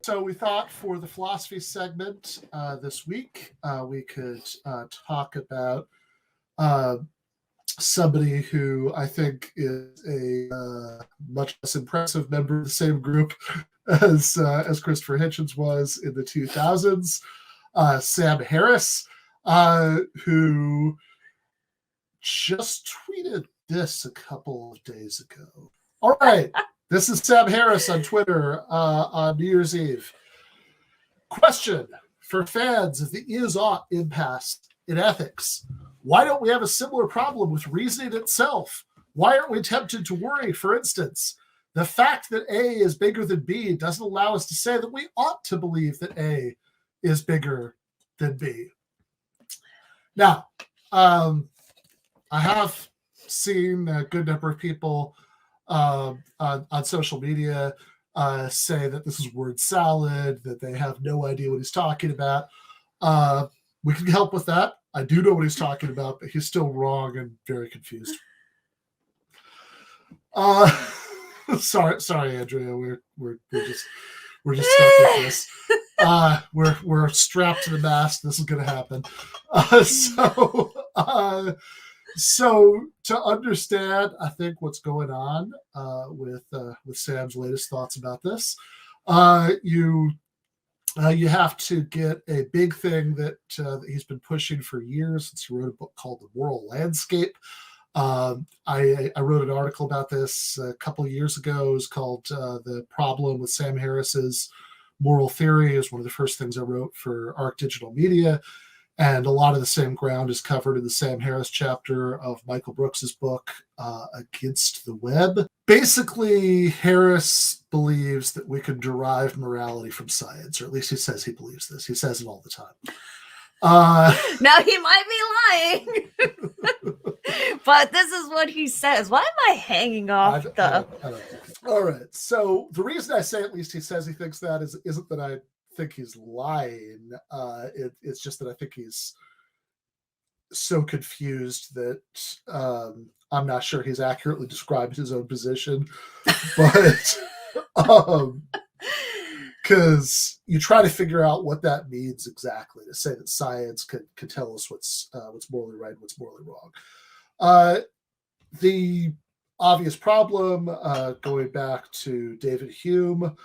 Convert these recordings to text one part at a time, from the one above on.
So we thought for the philosophy segment this week, we could talk about somebody who I think is a much less impressive member of the same group as Christopher Hitchens was in the 2000s, Sam Harris, who just tweeted this a couple of days ago. All right, this is Sam Harris on Twitter on New Year's Eve. Question for fans of the is-ought impasse in ethics. Why don't we have a similar problem with reasoning itself? Why aren't we tempted to worry, for instance? The fact that A is bigger than B doesn't allow us to say that we ought to believe that A is bigger than B. Now, I have seen a good number of people on social media say that this is word salad, that they have no idea what he's talking about. We can help with that. I do know what he's talking about, but he's still wrong and very confused. Sorry, Andrea. We're just stuck with this. We're strapped to the mast. This is going to happen. So to understand, I think what's going on with Sam's latest thoughts about this, you have to get a big thing that he's been pushing for years since he wrote a book called The Moral Landscape. I wrote an article about this a couple of years ago. It was called The Problem with Sam Harris's Moral Theory. Is one of the first things I wrote for Arc Digital Media. And a lot of the same ground is covered in the Sam Harris chapter of Michael Brooks's book, Against the Web. Basically, Harris believes that we can derive morality from science, or at least he says he believes this. He says it all the time. Now, he might be lying, but this is what he says. Why am I hanging off the... I don't know. All right. So the reason I say at least he says he thinks that isn't that I think he's lying. It's just that I think he's so confused that I'm not sure he's accurately described his own position. But because you try to figure out what that means exactly, to say that science could tell us what's morally right and what's morally wrong. The obvious problem, going back to David Hume,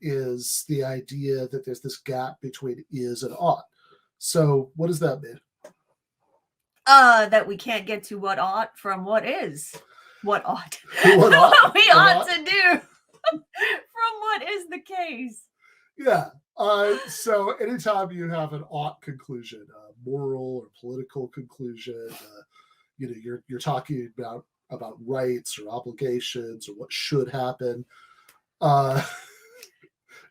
is the idea that there's this gap between is and ought. So what does that mean? That we can't get to what ought from what is. What ought. What we ought to do from what is the case. Yeah. So anytime you have an ought conclusion, a moral or political conclusion, you're talking about rights or obligations or what should happen.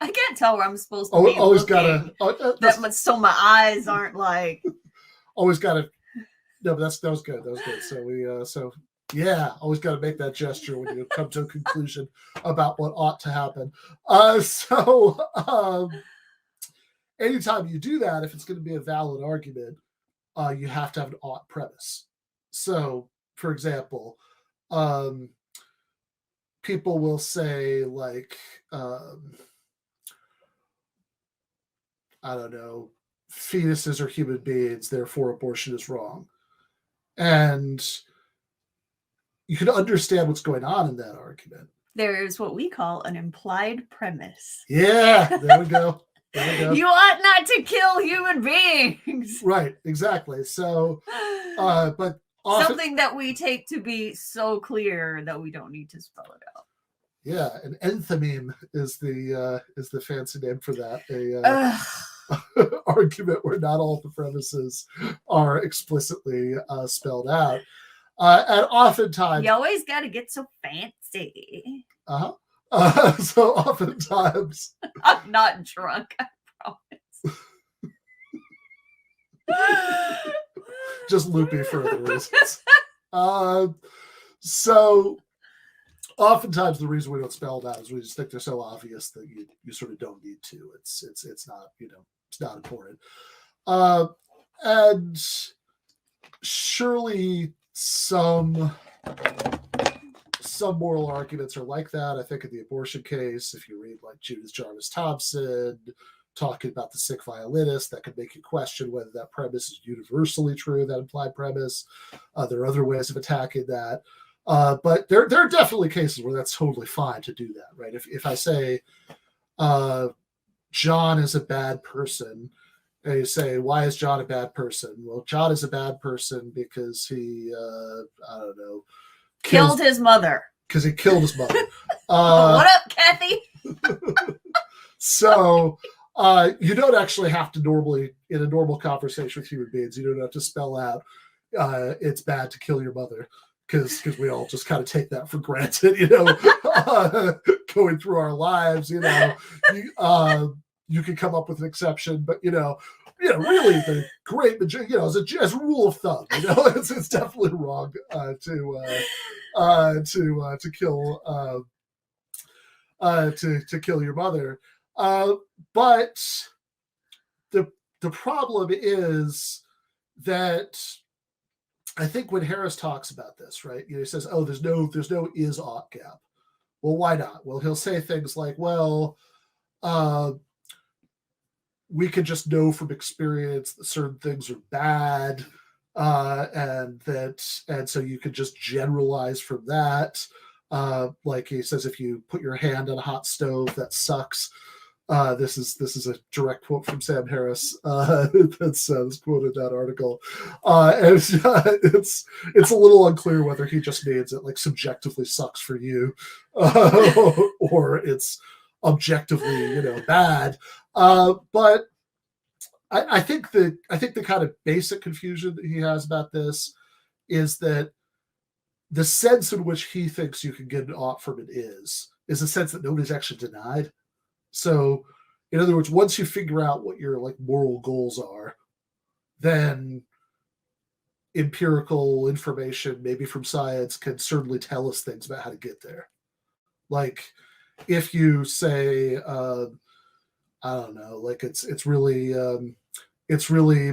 I can't tell where I'm supposed to be. Always gotta. So my eyes aren't like. Always gotta. No, but that was good. That was good. So always gotta make that gesture when you come to a conclusion about what ought to happen. Anytime you do that, if it's going to be a valid argument, you have to have an ought premise. So, for example, people will say like. I don't know, fetuses are human beings, therefore abortion is wrong. And you can understand what's going on in that argument. There is what we call an implied premise. Yeah, there we go. You ought not to kill human beings. Right, exactly. So, but often, something that we take to be so clear that we don't need to spell it out. Yeah, an enthymeme is the fancy name for that. Argument where not all the premises are explicitly spelled out. And oftentimes... You always got to get so fancy. So oftentimes... I'm not drunk, I promise. Just loopy for other reasons. So... Oftentimes, the reason we don't spell it out is we just think they're so obvious that you sort of don't need to. It's not it's not important. And surely some some moral arguments are like that. I think in the abortion case, if you read like Judith Jarvis Thompson talking about the sick violinist, that could make you question whether that premise is universally true, that implied premise. There are other ways of attacking that. But there are definitely cases where that's totally fine to do that, right? If I say John is a bad person, and you say, why is John a bad person? Well, John is a bad person because he, I don't know, killed his mother. Because he killed his mother. What up, Kathy? So you don't actually have to normally, in a normal conversation with human beings, you don't have to spell out it's bad to kill your mother, because we all just kind of take that for granted, going through our lives, you can come up with an exception, but really the great majority, as a rule of thumb, it's definitely wrong to kill your mother. But the problem is that I think when Harris talks about this, right, he says, "Oh, there's no is-ought gap." Well, why not? Well, he'll say things like, "Well, we can just know from experience that certain things are bad, and so you could just generalize from that." Like he says, if you put your hand on a hot stove, that sucks. This is a direct quote from Sam Harris. That's quoted in that article. And it's a little unclear whether he just means it like subjectively sucks for you, or it's objectively bad. But I think the kind of basic confusion that he has about this is that the sense in which he thinks you can get an ought from it is a sense that nobody's actually denied. So, in other words, once you figure out what your like moral goals are, then empirical information, maybe from science, can certainly tell us things about how to get there. Like, if you say, I don't know, like it's really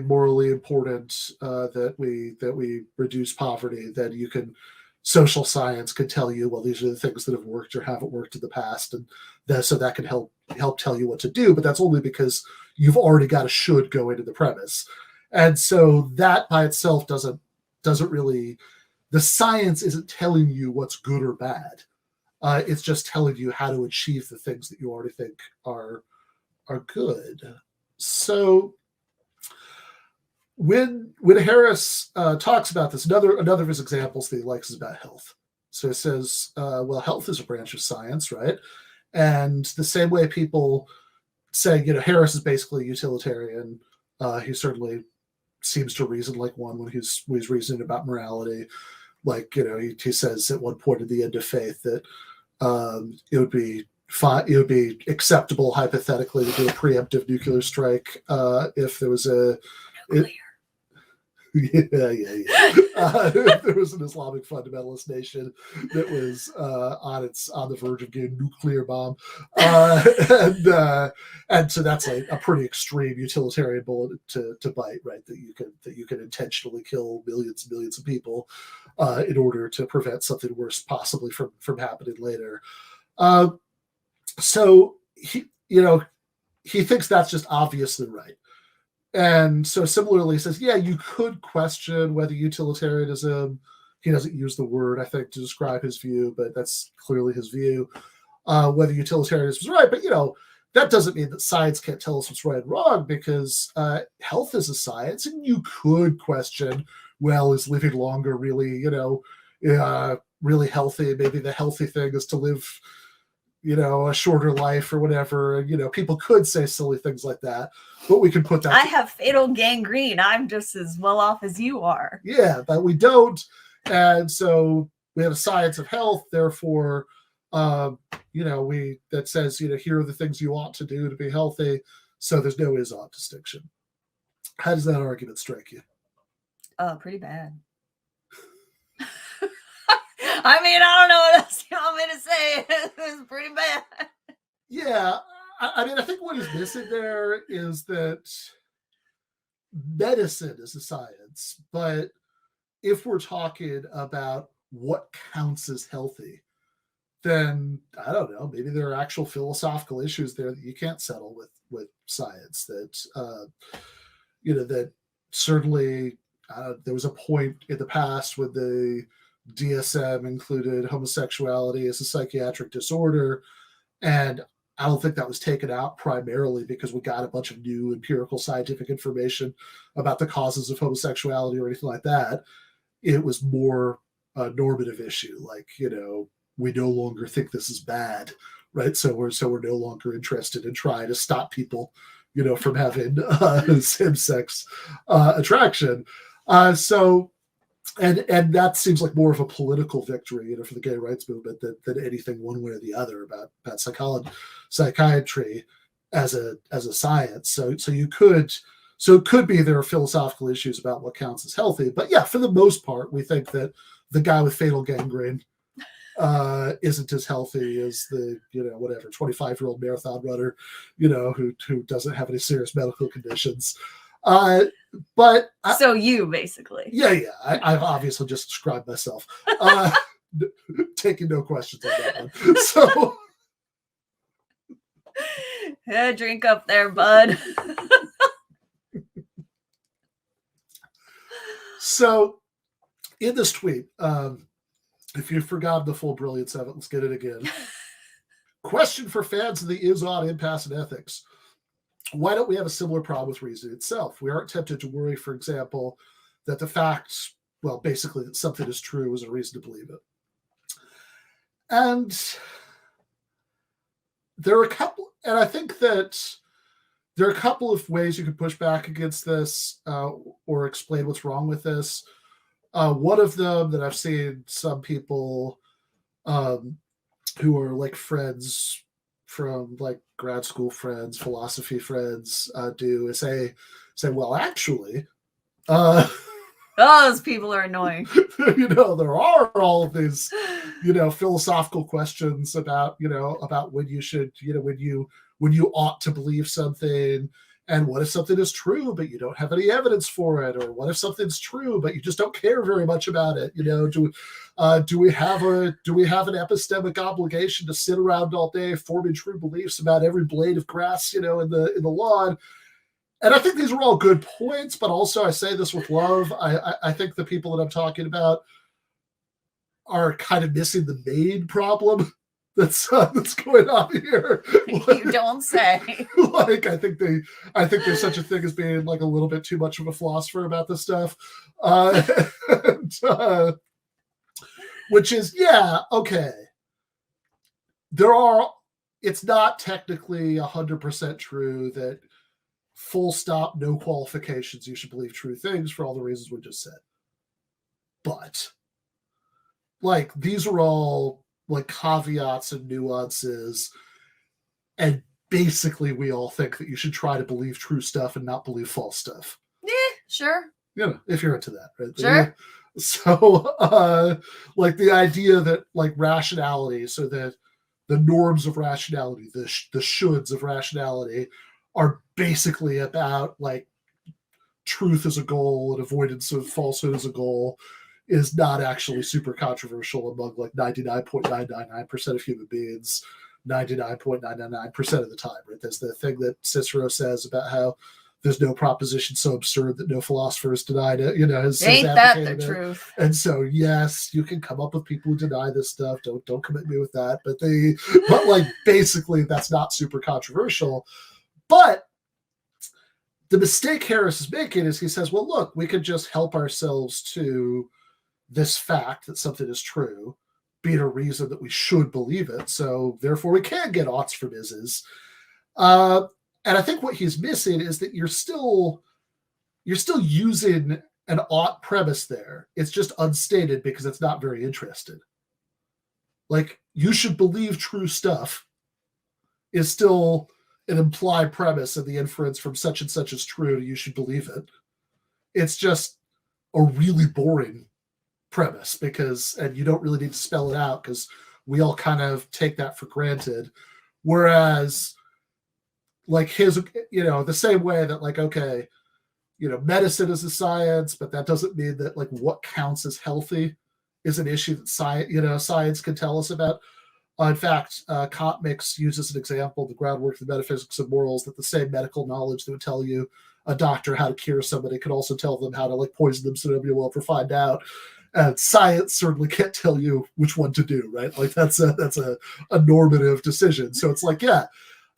morally important that we reduce poverty, then you can. Social science could tell you, well, these are the things that have worked or haven't worked in the past, and so that can help tell you what to do. But that's only because you've already got a should go into the premise, and so that by itself doesn't really. The science isn't telling you what's good or bad. It's just telling you how to achieve the things that you already think are good. So when Harris talks about this, another of his examples that he likes is about health. So he says, well, health is a branch of science, right? And the same way people say, Harris is basically utilitarian. He certainly seems to reason like one when he's reasoning about morality. Like, he says at one point at the end of Faith that it would be acceptable hypothetically to do a preemptive nuclear strike if there was if there was an Islamic fundamentalist nation that was on the verge of getting a nuclear bomb, and so that's a pretty extreme utilitarian bullet to bite, right? That you can intentionally kill millions and millions of people in order to prevent something worse possibly from happening later. So he thinks that's just obviously right. And so similarly he says, yeah, you could question whether utilitarianism, he doesn't use the word, I think, to describe his view, but that's clearly his view, whether utilitarianism is right. But, that doesn't mean that science can't tell us what's right and wrong, because health is a science, and you could question, well, is living longer really, really healthy? Maybe the healthy thing is to live, a shorter life or whatever. People could say silly things like that, but we can put that. I have fatal gangrene. I'm just as well off as you are. Yeah, but we don't. And so we have a science of health. Therefore, that says, here are the things you ought to do to be healthy. So there's no is-ought distinction. How does that argument strike you? Pretty bad. I mean, I don't know what else you want me to say. It's pretty bad. Yeah. I mean, I think what is missing there is that medicine is a science, but if we're talking about what counts as healthy, then I don't know, maybe there are actual philosophical issues there that you can't settle with science. That that certainly there was a point in the past when the DSM included homosexuality as a psychiatric disorder, and I don't think that was taken out primarily because we got a bunch of new empirical scientific information about the causes of homosexuality or anything like that. It was more a normative issue, like, we no longer think this is bad, right? So we're no longer interested in trying to stop people, from having same-sex attraction. And that seems like more of a political victory, for the gay rights movement than anything one way or the other about psychiatry as a science. So it could be there are philosophical issues about what counts as healthy, but yeah, for the most part, we think that the guy with fatal gangrene isn't as healthy as the 25-year-old marathon runner, who doesn't have any serious medical conditions. But so you basically, yeah, I've obviously just described myself, taking no questions on that one. So, yeah, drink up there, bud. So, in this tweet, if you've forgotten the full brilliance of it, let's get it again. Question for fans of the is-on impasse in ethics. Why don't we have a similar problem with reason itself? We aren't tempted to worry, for example, that the facts, basically that something is true is a reason to believe it. And I think that there are a couple of ways you could push back against this or explain what's wrong with this. One of them that I've seen some people who are like friends from like grad school friends, philosophy friends do is say, well, actually, those people are annoying. There are all of these, philosophical questions about when you should, when you ought to believe something, and what if something is true but you don't have any evidence for it, or what if something's true but you just don't care very much about it? Do we have an epistemic obligation to sit around all day forming true beliefs about every blade of grass, in the lawn? And I think these are all good points, but also I say this with love. I think the people that I'm talking about are kind of missing the main problem that's going on here. You don't say. Like, I think there's such a thing as being like a little bit too much of a philosopher about this stuff, which is, yeah, okay. It's not technically 100% true that full stop, no qualifications, you should believe true things for all the reasons we just said. But like, these are all like caveats and nuances, and basically we all think that you should try to believe true stuff and not believe false stuff. Yeah, sure. If you're into that, right? Sure. So, like the idea that like rationality, so that the norms of rationality, the shoulds of rationality, are basically about like truth as a goal and avoidance of falsehood as a goal, is not actually super controversial among like 99.999% of human beings, 99.999% of the time, right? There's the thing that Cicero says about how there's no proposition so absurd that no philosopher has denied it, Ain't that the truth? And so, yes, you can come up with people who deny this stuff. Don't commit me with that. But like basically that's not super controversial. But the mistake Harris is making is he says, well, look, we could just help ourselves to this fact that something is true, being a reason that we should believe it. So therefore we can get oughts from is's. And I think what he's missing is that you're still using an ought premise there. It's just unstated because it's not very interested. Like, you should believe true stuff is still an implied premise, and the inference from such and such is true, you should believe it. It's just a really boring premise and you don't really need to spell it out because we all kind of take that for granted. Whereas like the same way that like, okay, medicine is a science, but that doesn't mean that like what counts as healthy is an issue that science can tell us about. In fact, Kant uses an example, the groundwork of the metaphysics of morals, that the same medical knowledge that would tell you a doctor how to cure somebody could also tell them how to like poison them so nobody will ever find out. And science certainly can't tell you which one to do, right? Like that's a normative decision. So it's like, yeah,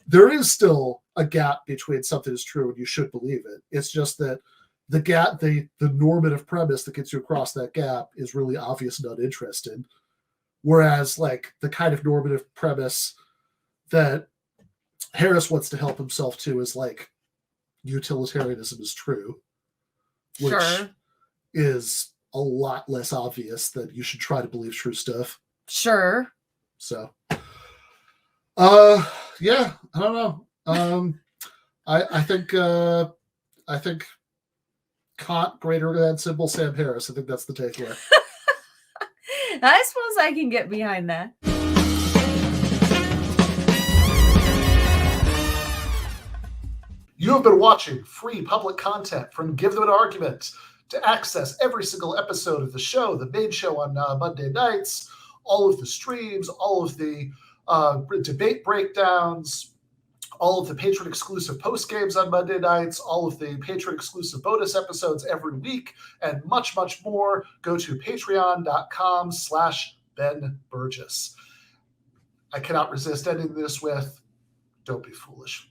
there is still a gap between something is true and you should believe it. It's just that the gap, the normative premise that gets you across that gap is really obvious and uninteresting. Whereas like the kind of normative premise that Harris wants to help himself to is like utilitarianism is true, which is a lot less obvious that you should try to believe true stuff. Sure. So, yeah, I don't know. I think Kant greater than symbol Sam Harris. I think that's the takeaway. I suppose I can get behind that. You have been watching free public content from Give Them an Argument. To access every single episode of the show, the main show on Monday nights, all of the streams, all of the debate breakdowns, all of the patron-exclusive post-games on Monday nights, all of the patron-exclusive bonus episodes every week, and much, much more, go to patreon.com/Ben Burgis. I cannot resist ending this with, don't be foolish.